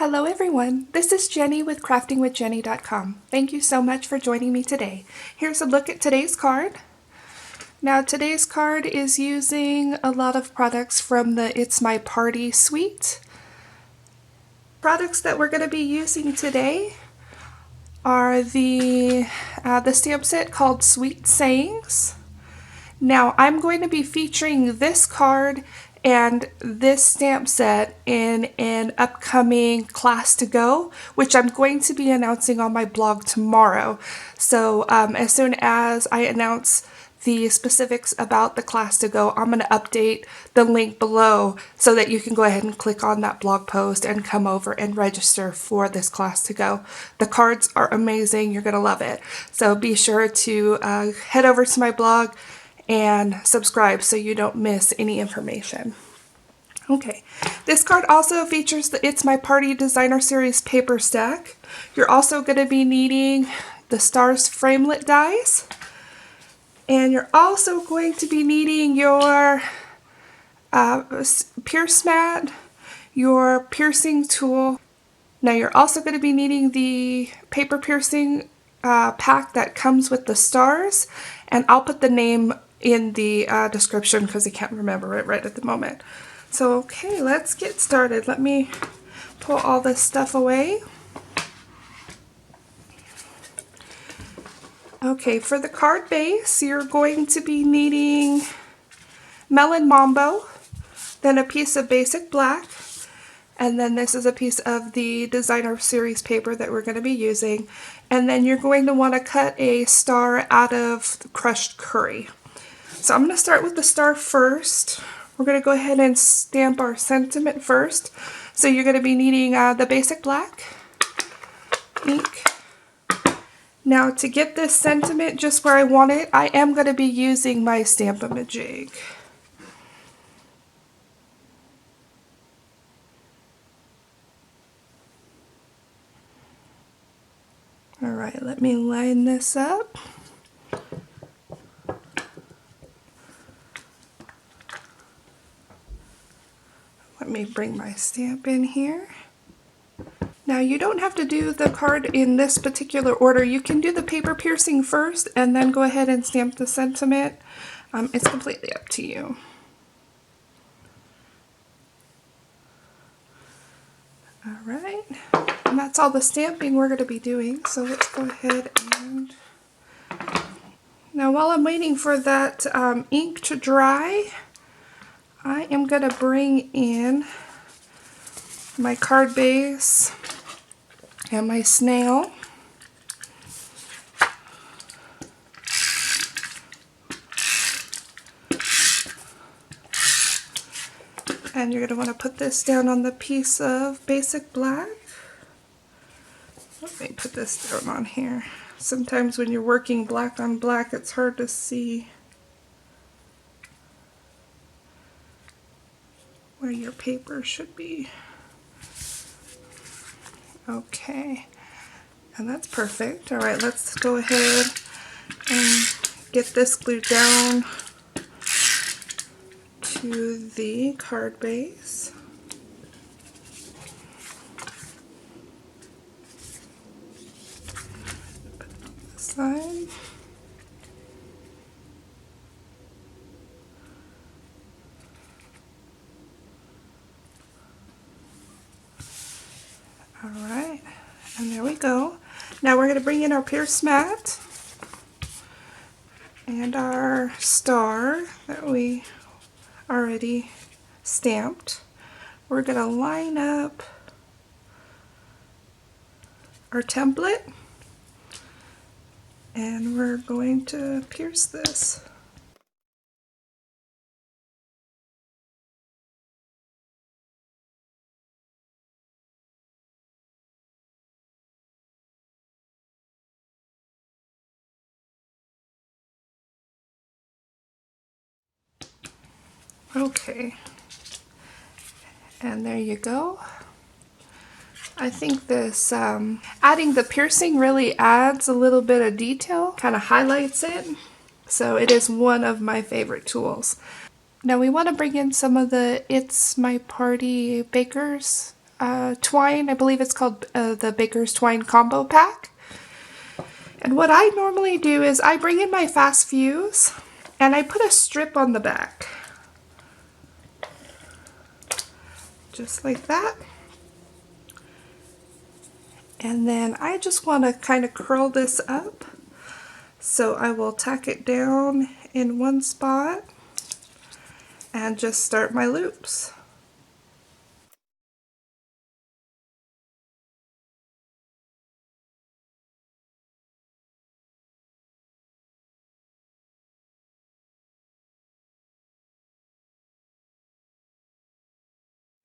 Hello everyone, this is Jenny with craftingwithjenny.com. Thank you so much for joining me today. Here's a look at today's card. Now today's card is using a lot of products from the It's My Party suite. Products that we're going to be using today are the stamp set called Sweet Sayings. Now I'm going to be featuring this card and this stamp set in an upcoming class to go, which I'm going to be announcing on my blog tomorrow. So as soon as I announce the specifics about the class to go, I'm going to update the link below so that you can go ahead and click on that blog post and come over and register for this class to go. The cards are amazing. You're going to love it. So be sure to head over to my blog and subscribe so you don't miss any information. Okay, this card also features the It's My Party Designer Series paper stack. You're also going to be needing the Stars Framelit dies. And you're also going to be needing your pierce mat, your piercing tool. Now you're also going to be needing the paper piercing pack that comes with the stars. And I'll put the name in the description because I can't remember it right at the moment. So okay, let's get started. Let me pull all this stuff away. Okay, for the card base, you're going to be needing Melon Mambo, then a piece of basic black, and then this is a piece of the Designer Series paper that we're going to be using. And then you're going to want to cut a star out of crushed curry. So I'm going to start with the star first. We're going to go ahead and stamp our sentiment first. So you're going to be needing the basic black, ink. Now to get this sentiment just where I want it, I am going to be using my Stamp-A-Majig. Alright, let me line this up. Let me bring my stamp in here. Now you don't have to do the card in this particular order. You can do the paper piercing first and then go ahead and stamp the sentiment. It's completely up to you. Alright, and that's all the stamping we're going to be doing. So let's go ahead and... Now while I'm waiting for that ink to dry, I am going to bring in my card base and my snail. And you're going to want to put this down on the piece of basic black. Let me put this down on here. Sometimes when you're working black on black, it's hard to see where your paper should be. Okay, and that's perfect. Alright, let's go ahead and get this glued down to the card base. Put it on this side. Alright, and there we go. Now we're going to bring in our pierce mat and our star that we already stamped. We're going to line up our template and we're going to pierce this. Okay, and there you go. I think this adding the piercing really adds a little bit of detail, kind of highlights it. So it is one of my favorite tools. Now we want to bring in some of the It's My Party Bakers twine. I believe it's called the Baker's Twine Combo Pack. And what I normally do is I bring in my fast fuse and I put a strip on the back. Just like that. And then I just want to kind of curl this up. So I will tack it down in one spot and just start my loops.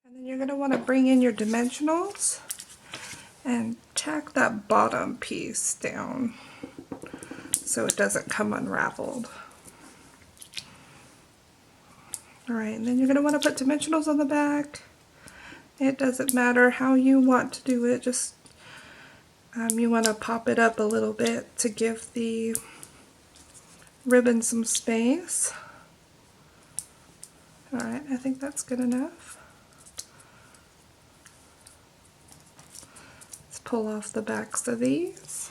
And then you're going to want to bring in your dimensionals and tack that bottom piece down so it doesn't come unraveled. Alright, and then you're going to want to put dimensionals on the back. It doesn't matter how you want to do it, just you want to pop it up a little bit to give the ribbon some space. Alright, I think that's good enough. Let's pull off the backs of these.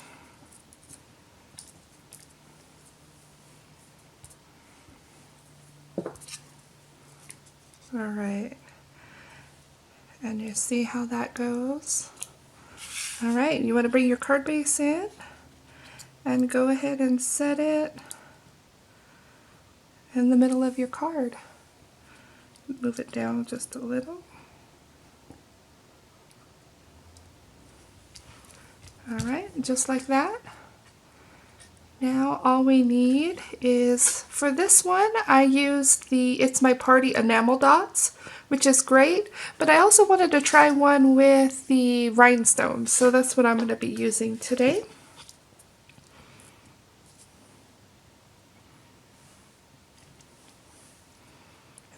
Alright, and you see how that goes. Alright, you want to bring your card base in and go ahead and set it in the middle of your card. Move it down just a little. Alright, just like that. Now all we need is, for this one I used the It's My Party enamel dots, which is great, but I also wanted to try one with the rhinestones, so that's what I'm going to be using today.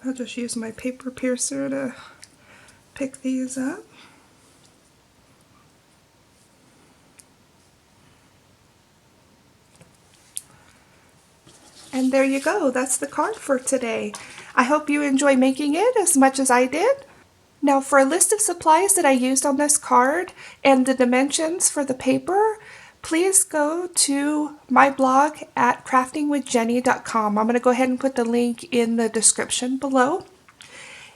I'll just use my paper piercer to pick these up. And there you go, that's the card for today. I hope you enjoy making it as much as I did. Now for a list of supplies that I used on this card and the dimensions for the paper, please go to my blog at craftingwithjenny.com. I'm going to go ahead and put the link in the description below.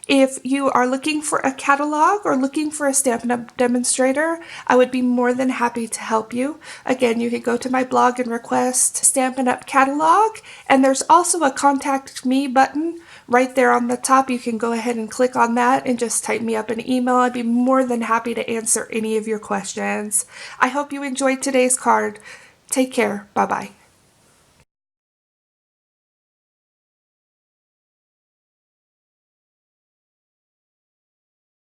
If you are looking for a catalog or looking for a Stampin' Up! Demonstrator, I would be more than happy to help you. Again, you can go to my blog and request Stampin' Up! Catalog, and there's also a Contact Me button right there on the top. You can go ahead and click on that and just type me up an email. I'd be more than happy to answer any of your questions. I hope you enjoyed today's card. Take care. Bye-bye.